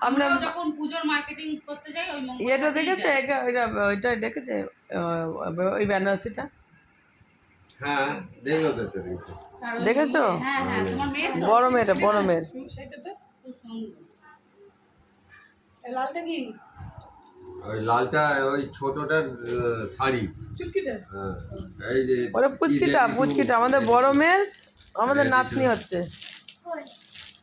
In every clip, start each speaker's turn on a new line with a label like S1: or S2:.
S1: আমরা
S2: যখন পূজোর মার্কেটিং করতে যাই ওই
S1: এটা দেখেছে ওইটা দেখেছে ওই বেনারসিটা
S3: হ্যাঁ দেখলো তো সেদিন
S1: দেখেছো?
S2: হ্যাঁ হ্যাঁ তোমার মেয়ের তো?
S1: বড় মেয়ের
S4: সেটাতে
S2: খুব সুন্দর।
S4: লালটা কি
S3: ওই লালটা ওই ছোটটার শাড়ি
S4: চুটকিটা?
S3: হ্যাঁ এই যে
S1: ওরা পুচকিটা আমাদের বড় মেয়ের আমাদের নাতনি হচ্ছে,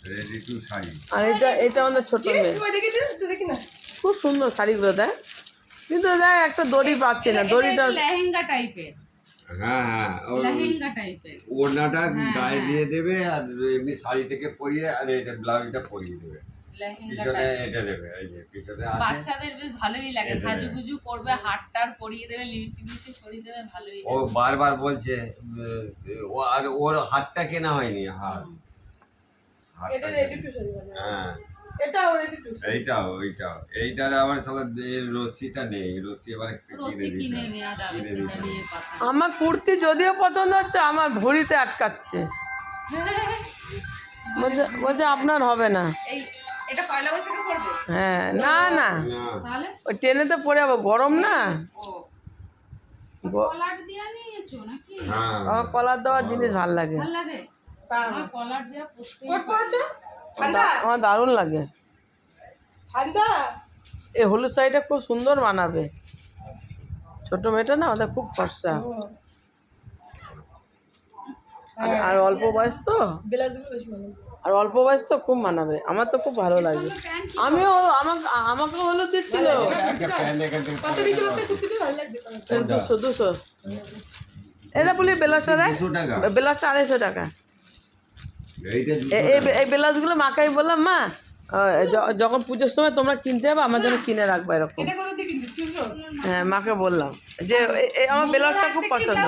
S3: রেডি টু শাড়ি।
S1: আর এটা আমাদের ছোট মেয়ে।
S4: দেখি তো, একটু দেখি না।
S1: খুব সুন্দর শাড়িগুলো দেয়, কিন্তু দেখ একটা দড়ি পাচ্ছি না, দড়িটা
S2: লেহেঙ্গা টাইপের,
S3: হ্যাঁ হ্যাঁ
S2: লেহেঙ্গা টাইপের
S3: ওড়নাটা গায়ে দিয়ে দেবে আর এমনি শাড়ি থেকে পরিয়ে আর এটা ব্লাউজটা পরিয়ে দেবে,
S2: লেহেঙ্গা
S3: পিছনে
S2: টাইপের।
S3: এটা দেবে এই যে পিছনে আছে।
S2: বাচ্চাদের বেশ ভালোই লাগে,
S3: এটা
S2: সাজুগুজু করবে, হাতটার পরিয়ে দেবে, লিপস্টিক পরিয়ে দেবে, ভালোই
S3: ও
S2: লাগে।
S3: বারবার বলছে ও আর ওর হাতটা কেনা হয়নি হাত
S4: এটা রেডি টু শাড়ি বানায়।
S3: হ্যাঁ
S4: এটাও রেডি টু শাড়ি।
S3: এইটার আবার সালা রশ্মিটা নেই, রশ্মি আবার একটু
S2: রশ্মি
S3: কিনে
S2: কিনে
S3: দিতে
S2: নেওয়া যাবে,
S3: কিনে
S2: সেটা
S3: দিতে
S2: নিয়ে কথা।
S1: আমার কুর্তি যদিও পছন্দ হচ্ছে, আমার ভুঁড়িতে আটকাচ্ছে, বলছে আপনার হবে না।
S2: এই এটা পয়লা বৈশাখে পড়বে?
S1: হ্যাঁ না
S3: না
S2: তাহলে
S1: ওই ট্রেনেতে পড়ে যাবো, গরম না।
S2: ও কলার দিয়া নিয়েছো নাকি?
S3: হ্যাঁ
S1: আমার কলার দেওয়ার জিনিস ভাল লাগে,
S2: ভালো লাগে আমার কলার দিয়া পড়তে।
S4: কোট পরেছো? ঠান্ডা?
S1: আমার দারুণ লাগে।
S4: ঠান্ডা?
S1: এই হলুদ শাড়িটা খুব সুন্দর মানাবে, ছোট মেয়েটা না ওদের খুব ফর্সা, আর অল্প বয়স তো,
S4: ব্লাউজগুলো বেশি ভালো।
S1: আর অল্প বয়স তো খুব মানাবে, আমার তো খুব ভালো লাগে। আমিও আমাকে হলুদ দিচ্ছিল
S3: একটা প্যান্ট এখান থেকে
S4: কত দিয়েছিল আপনার কুর্তিটা? ভালো লাগছে কালারটা।
S1: 200 এটা বলি ব্লাউজটা দেখ,
S3: 200 টাকা
S1: ব্লাউজটা 250 টাকা।
S3: এইটা
S1: এই ব্লাউজগুলো মাকে আমি বললাম মা যখন পুজোর সময় তোমরা কিনতে যাবে আমার জন্য কিনে রাখবে এরকম।
S4: এটা কত দিয়ে কিনছিস? 200?
S1: হ্যাঁ মাকে বললাম যে আমার ব্লাউজটা খুব পছন্দ।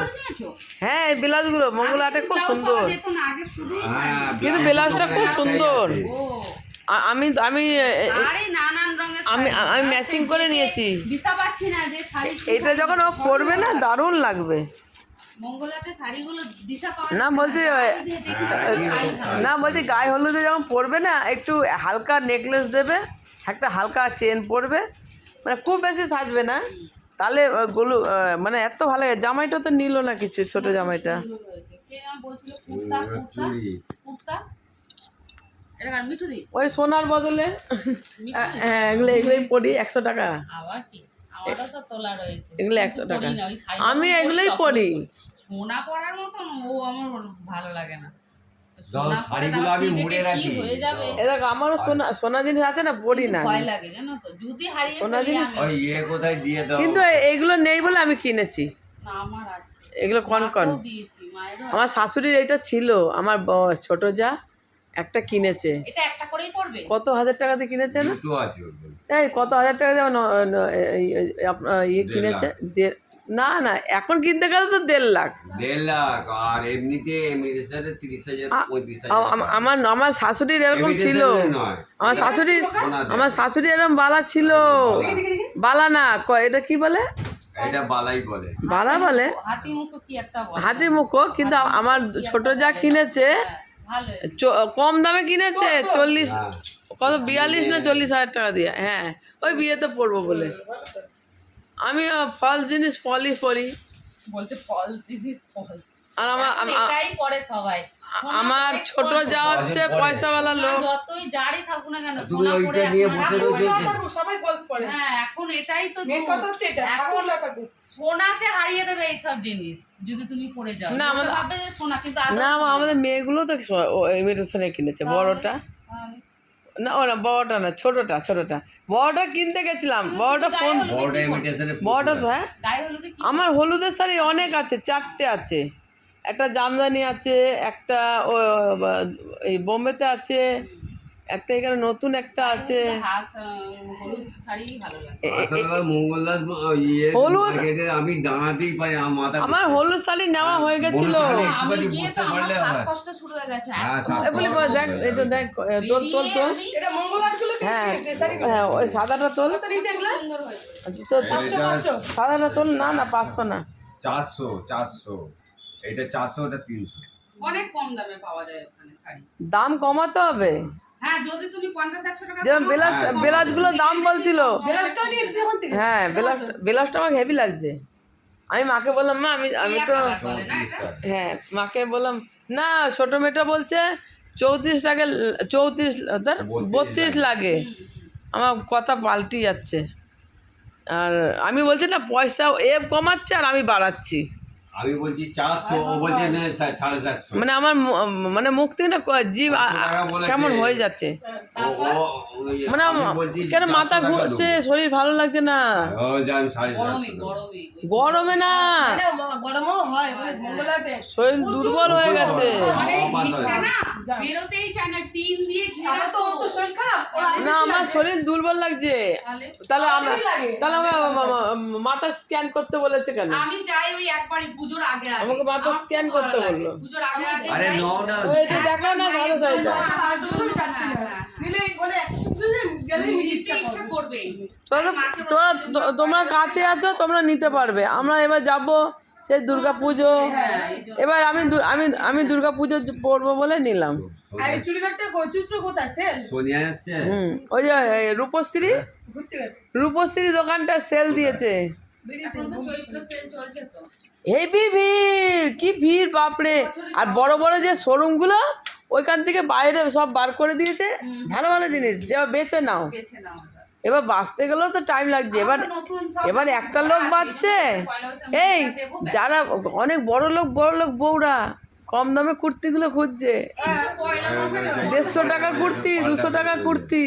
S1: হ্যাঁ এই ব্লাউজগুলো মঙ্গল হাটে খুব সুন্দর,
S3: হ্যাঁ
S1: কিন্তু ব্লাউজটা খুব সুন্দর।
S2: ও
S1: আমি আমি
S2: আরে নানান রঙের
S1: আমি আমি ম্যাচিং করে নিয়েছি।
S2: দিশা পাচ্ছি না যে শাড়ি
S1: এটা যখন ও পরবে না দারুণ লাগবে।
S2: মঙ্গলাটে শাড়িগুলো দিশা পাওয়া
S1: না বলছি না বলছি গায়ে হলুদে যখন পরবে না একটু হালকা নেকলেস দেবে, একটা হালকা চেন পরবে, মানে খুব বেশি সাজবে না, তাহলে গোলু মানে এত ভালো লাগে। জামাইটা তো নিল না কিছু, ছোট জামাইটা।
S2: কে বলছিল কুর্তা কুর্তা কুর্তা এটা আর মিঠু দি
S1: ওই সোনার বদলে হ্যাঁ এগুলোই পরি 100 টাকা,
S2: আবার কি আমারও সব তোলা রয়েছে,
S1: এগুলো 100 টাকা।
S2: পরি না, ওই শাড়ি
S1: আমি
S2: যখন
S1: এগুলোই
S2: তখন
S1: পরি।
S2: সোনা পরার মতন ও আমার ভালো লাগে না।
S3: দাও,
S2: সোনা
S3: শাড়িগুলো
S2: পরে
S3: আমি
S2: তারপর
S3: মুড়ে
S2: কি
S3: রাখি।
S2: হয়ে যাবে,
S1: এ দেখো আমারও সোনা জিনিস আছে না, পরি না
S2: ভয় লাগে জানো তো, যদি হারিয়ে
S1: সোনা
S2: ফেলি
S1: জিনিস।
S2: আমি।
S3: ওই কোথায় দিয়ে দাও,
S1: কিন্তু এইগুলো নেই বলে আমি কিনেছি,
S2: না আমার আছে,
S1: এগুলো কনকন।
S2: মাকেও দিয়েছি, মায়েরও
S1: আমার শাশুড়ির এটা ছিল, আমার ছোট যা একটা কিনেছে,
S2: এটা একটা করেই পড়বে।
S1: কত হাজার টাকা দিয়ে কিনেছে না,
S3: দুটো আছে ওর মধ্যে।
S1: এই কত হাজার টাকা দিয়ে আপনার কিনেছে। না না এখন কিনতে গেলে তো 1.5 লাখ।
S3: 1.5 লাখ আর এমনিতে এমিরেটসের 30,000 35,000
S1: আমার শাশুড়ির এরকম ছিল,
S3: নয়
S1: আমার শাশুড়ি এরকম বালা ছিল, বালা না এটা কি বলে,
S3: এটা বালাই বলে,
S1: বালা বলে
S2: হাতি মুখো কি একটা বলে।
S1: হাতি মুখো, কিন্তু আমার ছোট যা কিনেছে
S2: ভালো
S1: কম দামে কিনেছে, 40
S3: হ্যাঁ।
S1: কত 42 না 40 হাজার টাকা দিয়ে। হ্যাঁ ওই বিয়েতে পরবো বলে। আমি ফলস জিনিস ফলই পরি,
S2: বলছে ফলস জিনিস ফলস,
S1: আর
S2: এটাই পরে সবাই।
S1: আমার ছোট যা হচ্ছে পয়সাওয়ালা লোক,
S2: যতই জারি থাকুক না কেন
S3: তুমি
S2: সোনা
S3: ওইটা
S2: পরে
S3: নিয়ে
S2: এখন
S3: বসে
S2: আর-
S3: রয়েছো।
S4: সবাই ফলস পরে।
S2: হ্যাঁ এখন এটাই তো
S4: মেন
S2: যুগ।
S4: কথা হচ্ছে এটা,
S2: এখন
S4: থাকুক না থাকুক।
S2: সোনাকে হারিয়ে দেবে এইসব জিনিস যদি তুমি পড়ে যাও।
S1: না,
S2: লোকে ভাববে যে সোনা, কিন্তু আদৌ
S1: না আমাদের মেয়েগুলো তো ইমিটেশনে কিনেছে, বড়টা
S2: তাহলে
S1: না, ও না বড়টা না, ছোটটা বড়টা কিনতে গেছিলাম, বড়টা ফোন,
S3: বড় ইমিটেশনের
S1: বড়টা হ্যাঁ।
S2: গায়ে হলুদে কি
S1: আমার হলুদের শাড়ি অনেক আছে, 4টে আছে, একটা জামদানি আছে, একটা এই বোম্বেতে আছে, একটা এখানে নতুন একটা আছে।
S2: হলুদ শাড়ি ভালো লাগে।
S3: আসলে মঙ্গলদাস
S1: হলুদ-
S3: মার্কেটে আমি দাঁড়াতেই পারি, আমার মাথা
S1: আমার হলুদ শাড়ি নেওয়া হয়ে গেছিল।
S3: বলুন তাহলে।
S2: আমি
S3: একটুখানি
S2: গিয়ে তো
S3: বুঝতে
S2: আমার
S3: পারলে হবে।
S2: শ্বাসকষ্ট শুরু হয়ে গেছে।
S3: হ্যাঁ,
S2: এখন
S3: শ্বাসকষ্ট।
S1: এগুলি দেখ, এটা দেখ, তোল তোল
S2: বেরিয়ে
S1: তোল,
S2: আমি
S4: এটা মঙ্গলবারগুলো
S1: হ্যাঁ
S4: কিনেছে শাড়িগুলো।
S1: হ্যাঁ ওই সাদাটা তোল,
S4: কত নিচে এগুলো?
S2: সুন্দর হয়েছে।
S1: তো
S4: 500
S1: সাদাটা তোল, না না 500 না,
S3: 400 এটা 400 ওটা 300।
S2: অনেক কম দামে পাওয়া যায় ওখানে শাড়ি।
S1: দাম কমাতে হবে।
S2: হ্যাঁ যদি তুমি 50-100 টাকা
S1: যেরকম
S2: দাও,
S1: বেলাজগুলোর দাম বলছিল,
S4: ব্লাউজটা নিয়ে এসেছি ওখান থেকে।
S1: হ্যাঁ বেলাজটা আমার হেভি লাগছে। আমি মাকে বললাম মা আমি তো
S2: বলে না এটা?
S1: হ্যাঁ মাকে বললাম না, ছোটো মেয়েটা বলছে 34 টাকা 32 লাগে। আমার কথা পাল্টে যাচ্ছে, আর আমি বলছি না পয়সা এ কমাচ্ছে আর আমি বাড়াচ্ছি,
S3: আমি বলছি 400, ও বলছে না 450।
S1: মানে আমার মানে মুখ থেকে না জীব
S3: 500 টাকা বলেছে।
S1: কেমন হয়ে যাচ্ছে, মানে
S3: আমি বলছি
S1: কেন
S3: 400
S1: মাথা
S3: টাকা
S1: ঘুরছে,
S3: দেবো।
S1: শরীর ভালো লাগছে না,
S3: ও যান 450
S2: গরমে
S3: দেবো।
S2: গরমে
S1: গরমে না
S4: মানে গরমও হয় মানে মঙ্গলাতে।
S1: শরীর দুর্বল হয়ে গেছে।
S2: মানে
S3: আমার
S2: নিচটা না
S4: যা।
S2: বেরোতেই চায় না, টিন দিয়ে ঘেরা
S4: আমার তো
S2: তো।
S4: ওর তো শরীর খারাপ, ওর আগে
S1: না
S4: বেশি
S1: আমার
S4: লাগে।
S1: শরীর দুর্বল লাগছে,
S2: তাহলে
S1: তাহলে
S4: আমারই লাগে।
S1: তাহলে মাথা স্ক্যান করতে বলেছে কেন?
S2: আমি যাই ওই একবারই পুজোর আগে আগে।
S1: আমাকে মাথা
S2: আমার
S1: scan
S2: খুব
S1: করতে
S2: ভালো লাগে।
S1: বললো।
S2: পুজোর আগে আগে
S3: আরে
S2: যাই।
S3: নাও না,
S1: ওই যে দেখাও না সাদা সাইটা,
S4: আর জন্যই যাচ্ছি না। নিলে মানে শুনলেন গেলে
S2: নিতে
S4: ইচ্ছা
S2: ইচ্ছা করবে।
S1: তোমরা কাছে আছো, তোমরা নিতে পারবে। আমরা এবার যাব সেই দুর্গা পুজো, এবার আমি দুর্গা পুজো পড়বো বলে নিলাম।
S4: আর এই চুড়িদারটা চুস্টো কোথায় সেল
S3: সোনিয়া আসছে।
S1: ওই যে রূপশ্রী
S4: ঘুরতে গেছে
S1: রূপশ্রী দোকানটা সেল দিয়েছে,
S4: বেরিয়েছে
S2: এখন তো চৈত্র সেল চলছে তো।
S1: হেভি ভিড়, কি ভিড় বাপরে। আর বড় বড় যে শোরুমগুলো ওইখান থেকে বাইরে সব বার করে দিয়েছে, ভালো ভালো জিনিস যা বেচে নাও।
S2: বেছে নাও ওটা।
S1: এবার বাঁচতে গেলেও তো টাইম লাগছে।
S2: নতুন সব
S1: এবার একটা লোক বাঁচছে, এই যারা অনেক বড় লোক বউরা কম দামে কুর্তিগুলো খুঁজছে,
S2: কিন্তু পয়লা বৈশাখে
S1: 150 টাকার কুর্তি, 200 টাকার কুর্তি,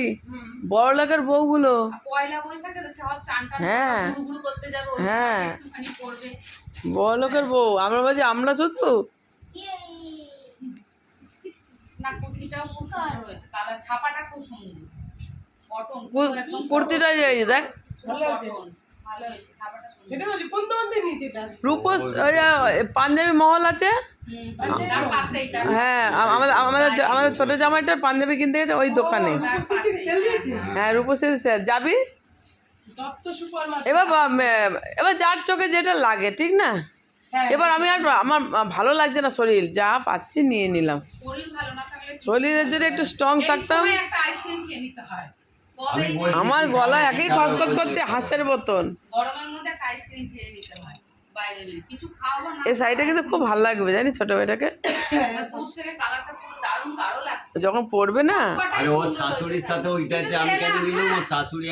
S1: বড় লোকের বউগুলো।
S2: পয়লা বৈশাখে তো সব চান টান
S1: হ্যাঁ।
S2: গুড়গুড় করতে যাবে, ওই
S1: হ্যাঁ।
S2: সময় একটুখানি পড়বে।
S1: বড় লোকের বউ, আমরা বলছি আমরা শুধু
S2: না কুর্তিটাও খুব সুন্দর হয়েছে, কালার ছাপাটা খুব সুন্দর, কটন
S1: কুর্তিটা যে দেখ
S4: ভালো আছে
S2: ভালো হয়েছে, ছাপাটা সুন্দর।
S4: সেটা বলছি কোন দোকান থেকে নিয়েছে এটা
S1: রূপস ওই যে পাঞ্জাবি মহল আছে,
S2: তার পাশেই তার
S1: হ্যাঁ আমাদের ছোট জামাইটার পাঞ্জাবি কিনতে গেছে ওই দোকানে।
S4: রূপশ্রী থেকে সেল দিয়েছে
S1: হ্যাঁ রূপসী যাবি
S4: দত্ত সুপার মার্কেট
S1: এবার যার চোখে যেটা লাগে ঠিক না।
S4: হ্যাঁ
S1: এবার আমি আর আমার ভালো লাগছে না শরীর, যা পাচ্ছি নিয়ে নিলাম।
S2: শরীর ভালো না থাকলে
S1: শরীরের যদি একটু স্ট্রং
S2: এই
S1: থাকতাম।
S2: সময় একটা আইসক্রিম খেয়ে নিতে হয়,
S3: আমি বলছি
S1: আমার গলায় একই খসখস করছে হাঁসের মতন।
S2: গরমের মধ্যে একটা আইসক্রিম খেয়ে নিতে হয় বাইরে বেরিয়ে, কিছু খাওয়া না।
S1: এই শাড়িটা কিন্তু খুব ভালো লাগবে জানি ছোট মেয়েটাকে,
S2: দূর থেকে কালারটা পুরো দারুণ গাঢ় লাগছে।
S1: যখন পরবে না।
S3: আরে ওর শাশুড়ির সাথে ওইটাতে আমি কেন নিলাম, ওর শাশুড়ি